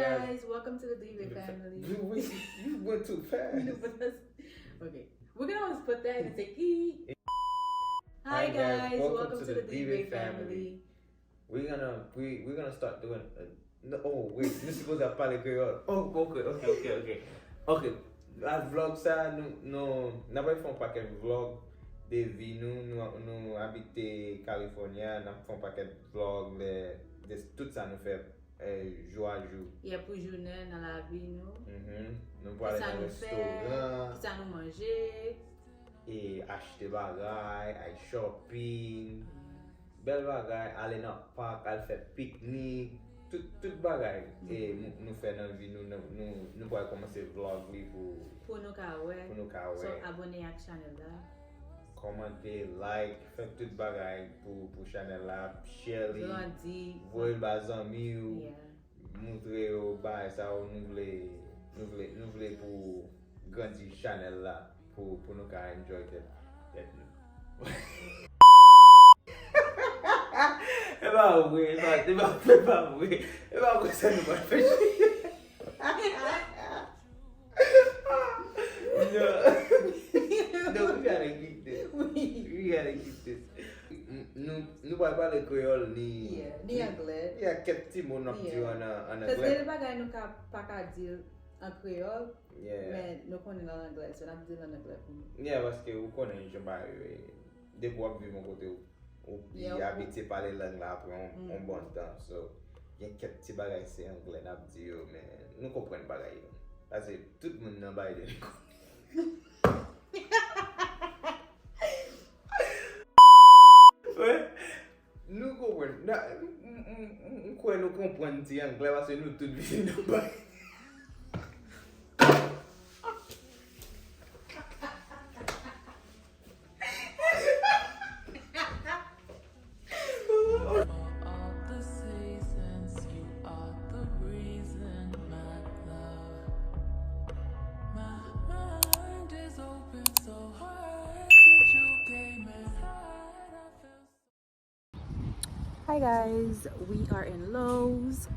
guys, welcome to the DV family. You went too fast. Okay, we're gonna always put that and say E. Hi guys, welcome to the DV family. We're gonna start doing. Oh wait, nous supposons parler créole. Oh ok. La vlog ça nous n'avons pas qu'un vlog de vie nous habiter California, nous font pas qu'un vlog de tout ça nous fait jour à jour. Il y a pour journée dans la vie nous. Nous pour aller dans le restaurant. Ça nous manger. Et acheter bagaille, aller shopping. Bel bagaille, aller dans le parc, aller faire pique-nique. Tout bagaille et nous faire dans la vie nous pouvons commencer vlog pour nous kawe. So abonner à channel là. Commenter, like, faire tout bagaille pour channel là, share les. Voir les amis ou montrer au bail ça nous voulons pour grandir channel là pour nous enjoy that. C'est pas vrai, ça nous va faire chier. No, we gotta keep this. Nous pas parler créole ni anglais. Il y a quelques petits mots en anglais. Parce que les bagages nous pas dire en créole. Mais nous connaissons en anglais, so nous disons en anglais pour nous. Yeah, parce que vous connaissez je pas des fois vivre mon côté ou habitué par les langues là après un bon temps. So, il y a quelques petits bagages c'est anglais n'a dit mais nous comprenons bagages. Parce que tout le monde n'a pas idée. Ouais. Nous comprenons. Nous comprenons si anglais parce que nous tous vivons dans bagages. Hi guys, we are in Lowe's.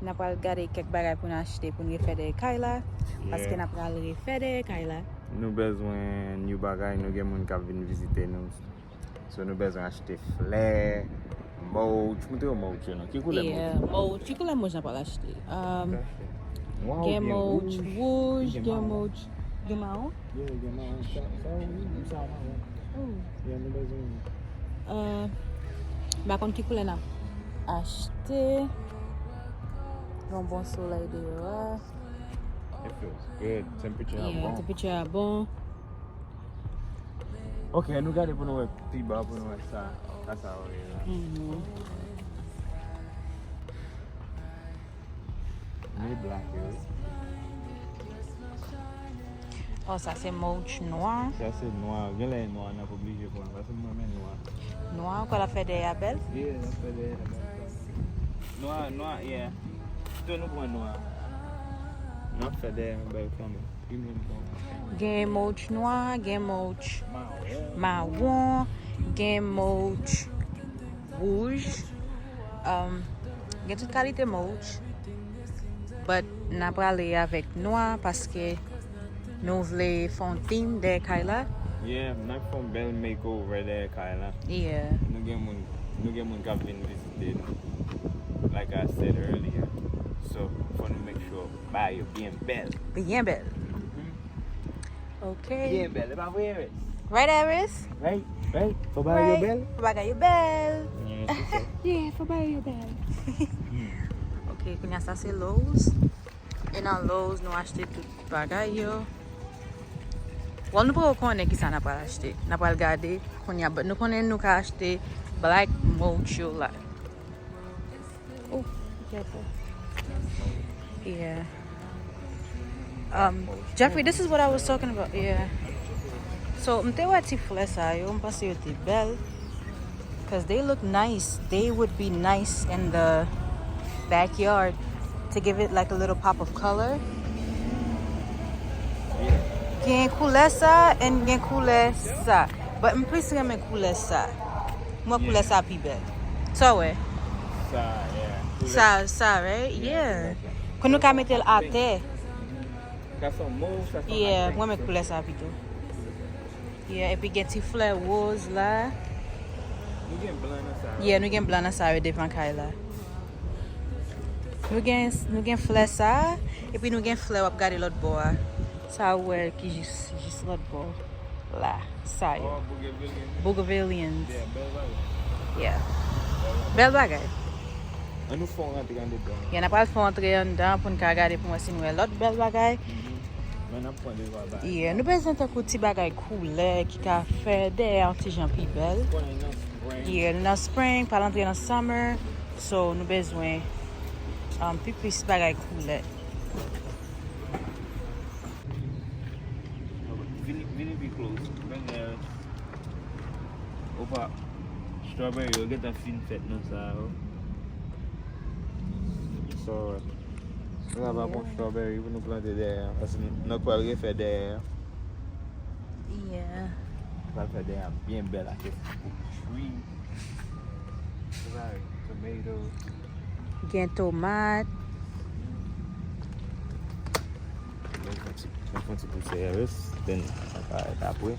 N'a pas regardé quelques bagages pour acheter pour nous faire des Kaila parce que n'a pas le faire des Kaila. Nous besoin new bagages, nous avons qui venir visiter nous. So nous besoin acheter flair, mulch, qui couleur mulch, qui couleur mulch n'a pas acheter. Game mulch rouge, game mulch marron. Par contre, qui couleur n'a acheté. Un bon soleil dehors. It feels good. Temperature bon. Ok, nous gardons pour nous petit bas pour nous ça. Ça black. Oh, ça c'est mulch noir. Ça c'est noir. Quel est noir? On n'a pas obligé pour nous. C'est moi même noir. Noir, qu'on a fait des abels? Yeah, on a fait des abels. Noir, yeah. Tout nous prend noir. On a fait des abels comme Game mulch noir, game mulch marron, game mulch rouge. Il y a toute qualité mulch. Mais n'a pas aller avec noir parce que nous voulons faire un theme de Kaila. Yeah, not from Bell makeover there, Kaila. Yeah. Nous avons been visited, like I said earlier. So, for to make sure, buy your bien belle. Bien belle. Okay. Bien belle, about where is? Right, Aris? Right. For buy your belle? For buy your belle. Yeah, yeah, for buy your belle. Ok, kanya sa c'est Lowe's. Et dans Lowe's, nous achetons tout bagay yo. Well, nous pouvons connaître qui ça n'a pas acheté. N'a pas regardé. Nous connaissons nous acheter black mulch là. Oh, be careful. Yeah. Jeffrey, this is what I was talking about. Yeah. So, m'te wati flesa yo, m'passe yo te belle. Because they look nice. They would be nice in the backyard to give it like a little pop of color. Gen couleur ça and gen couleur ça. But m'plis reme couleur ça. Moi couleur ça pi belle. So ouais. Ça, yeah. Sa, right? Yeah. Kon nou ka metel ate. Ka son mou, sa son Yeah, ate. mwen met koule sa pito. Yeah, epi gen ti fleur rose la. Nou gen blan nan sa. Yeah, nou gen blan nan sa yo devan kay la. Nou gen fleur sa, epi nou gen fleur wap gade lot bo a. Sa wè ki jis lot bo. La, sa yo. Oh, Bougainvilleans. Yeah, bel bagay. Yeah. Bel bagay. An nou fon rentre an de dan. Yan apal fon entre yon dan pou nou ka gade pou mwen si nou e lot bel bagay. Men ap pon de bagay. Yeah, nou bezon te kou ti bagay koule ki ka fe de an ti jan pi bel. Pon nan spring. Yeah, nou nan spring, pal entre nan summer. So nou bezwen pi pis bagay koule. Vini be close. Bang there. Opa. Strawberry, you'll get a fin fet nan sa. So, nou la va pon strawberry pou nou plante der. As nou kwa re fe der. Yeah. Kwa fe der bien bel ake tree. Right, tomatoes. Gen tomat. Mwen fon ti pou seres. Den apwe.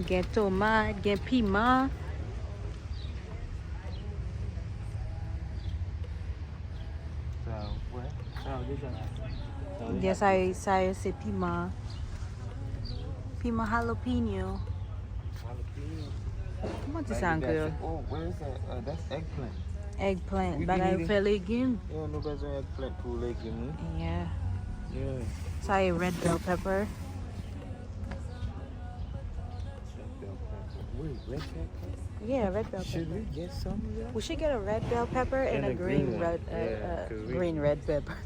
Gen tomat, gen piment. Gen sa yo se piment. Piment jalapeno. Koman ti sa an kreol? Oh, where is that? That's eggplant. Eggplant. We Bagay need it. fe legume. Yeah, nou bezon eggplant pou legume. Yeah. Yeah. Sa yo red bell pepper. Wait, red pepper? Yeah, red bell Should pepper. we get some of that? We should get a red bell pepper and a green one. red Yeah, 'cause green red pepper.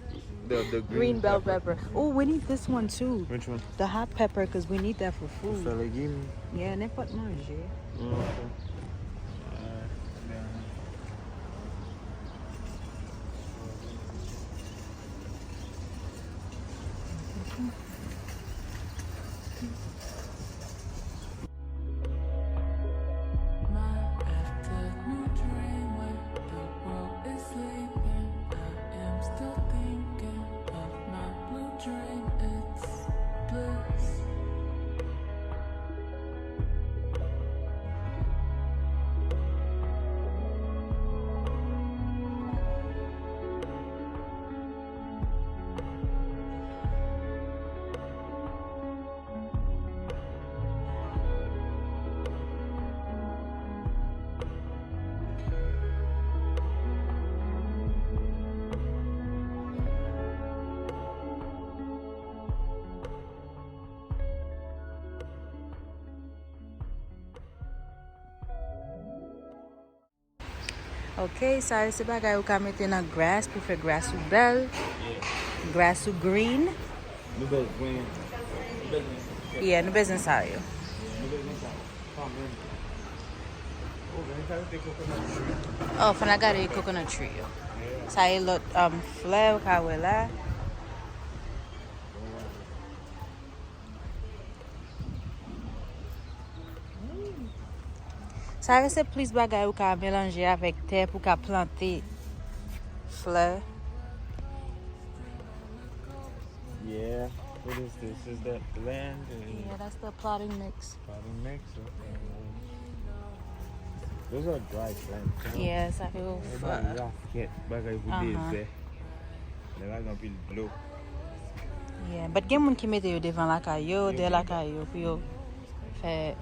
The Green bell pepper. Oh, we need this one too. Which one? The hot pepper because we need that for For food. legume. Yeah, n'importe manger. Okay. Okay, sa se bagay ou ka mette nan grass pou fe grass ou bel, grass ou green. Nou bezwen. Yeah, nou bezon sa yo. Nou bezwen sa. Oh, ben sa yo te coconut tree. Oh, fana gade coconut tree yo. Sa yo lot fleur ka we la. Sa yo se plis bagay ou ka melange avek te pou ka plante fleur. Yeah. What is this? Is that land? Yeah, that's the plotting mix. Potting mix? Okay. Those are dry plants. Yeah, sa yo Bagay pou dese. Le la gan pil blou. Yeah, but gen moun ki mette yo devan la kayo, de la kayo pou yo fe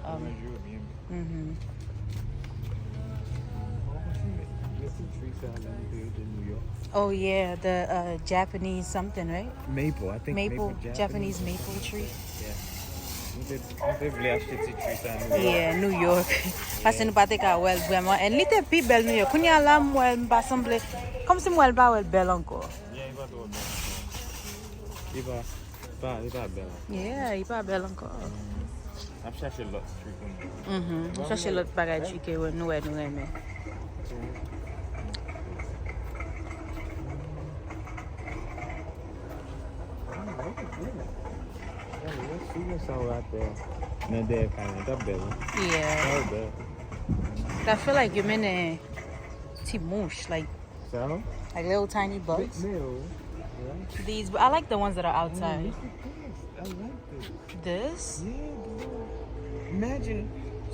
Oh yeah, the Japanese something, right? Maple, I think Maple, Japanese maple tree. Yeah. Mwen te vle achete ti tree sa New York. Yeah, New York. Pase nou pate ka wel vreman. En li te pi bel New York. Kounya la mwen mba semble, kom si mwen ba wel bel anko. Yeah, i pa to bel. I pa bel. Yeah, i pa bel anko. Ap chache lot tree kon. Mwen chache lot bagay tree ke nou reme. Yeah, let's see what's all right there. No, they're kind of that better. Yeah. Oh, better. I feel like you mean a timouche, like So? little tiny bugs. No. Right? These, but I like the ones that are outside. Look at this. I like this. This? Yeah, bro. Imagine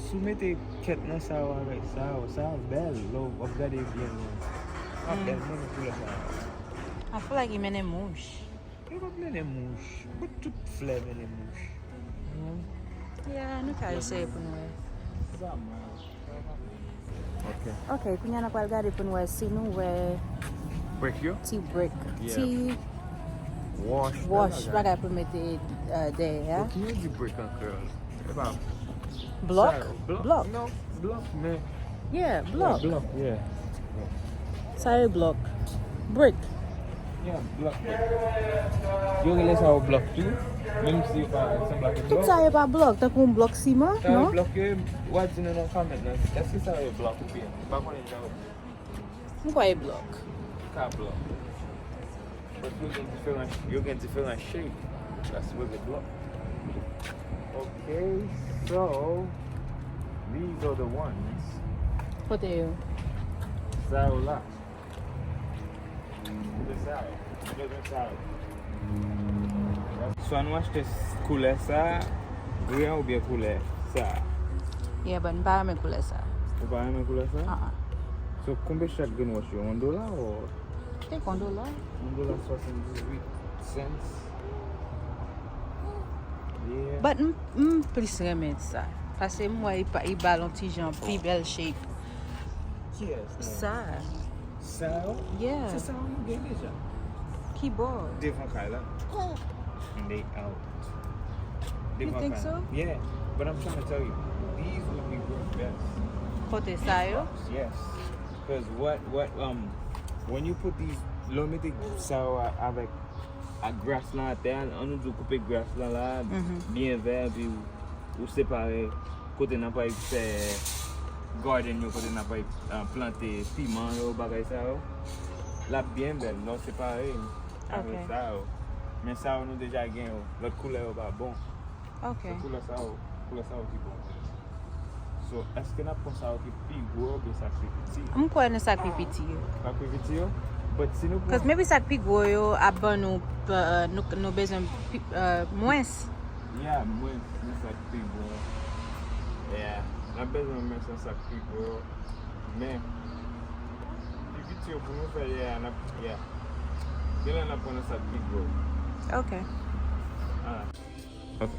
soumettez ket nan sa ou avèk sa ou. Sa ou bel. Lo, ap gade bien. Ap bel men pou la sa ou. I feel like you mean a mouche. E wap men e mouche. But tout flè men e mouche. Yeah, nou ka ese pou nou e. Ok. Ok, kounya na pal gade pou nou e si nou we Break yo? tea break. Yeah. Tea Wash. bagay pou mette de, ya? Ki yo di break an kèl? E ba? Block? Block? Block. No, block men. Yeah, block. Yeah, block, yeah. Sayo block. Brick. Yeah, block. Yo rele sa ou block tou? Mem si yo pa sembla ke Tout block? sayo pa block, tak un block siman, Sa yo no? block yo, wad di nan comment nan. Eske sa yo block ou bien? Ba konen sa yo Mwen kwa e block. ka block. But you get different shape. That's with the block. Okay, so these are the ones. Kote yo. Sao lá. So an wache koule sa, gre ou bien koule sa? Yeah, but mpa me koule sa. Ou pa reme koule sa? So konbe chak gen wache yo? $1 ou? Te kondo la? $1.78 cents. Yeah. But plis remet sa. Pase mwa i balon ti jan pi bel shape. Yes. Sa. Sao? Yeah. Se sao nou gen deja. Ki bo. Different color. And they out. You think so? Yeah. But I'm trying to tell you, these would be worth best. Kote sayo? Yes. Because when you put these, lo mette sao avec a grass lan te, an nou do koupe grass lan la, bien vert, pi ou separe, kote nan pa fè garden yo, kote nan pa plante piment yo, bagay sa yo. La bien bel, non separe, avec sa yo. Men sa yo nou deja gen yo, lot koule yo ba bon. Ok. So koule sa yo ki bon. So, eske na pon sa yo ki pi gwo ou bi sak pi piti? Mwen kwa ne sak pi piti yo. Sak pi piti yo? But si nou Because maybe sak pi gwo yo aban nou bezon mwens. Yeah, mwen sak pi gwo. Yeah, na bezon mwen sak pi gwo. Men, pi piti yo pou nou fe, yeah. Gela na pon sak pi gwo. Ok. Ok.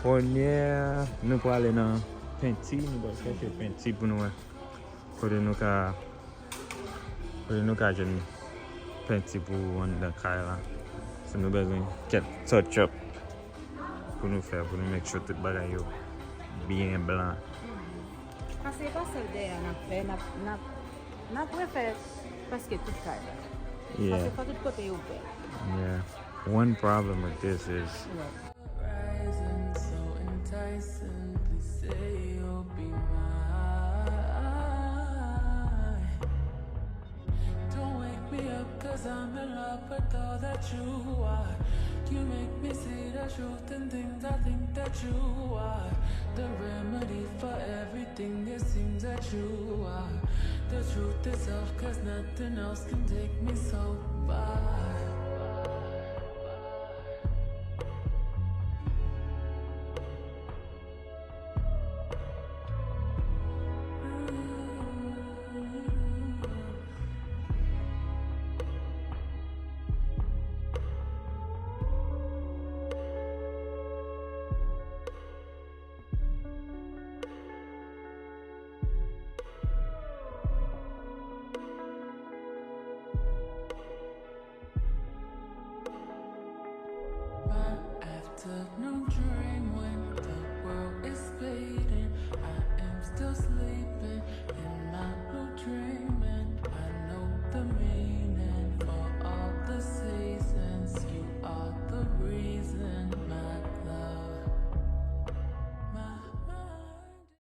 Konye, nou pou ale nan penti, nou pou chache penti pou nou kode nou ka jen penti pou an da kaya la. So nou bezwen ket touch up pou nou fe, pou nou make sure tout bagay yo bien blan. Kase pa sel de an ap fe, na prefe paske tout kaya. Yeah. Kase pa tout kote yo be. Yeah. One problem with this is Rising so enticing, please say you'll be mine. Don't wake me up, cause I'm in love with all that you are. You make me see the truth in things I think that you are. The remedy for everything, it seems that you are. The truth itself, cause nothing else can take me so far.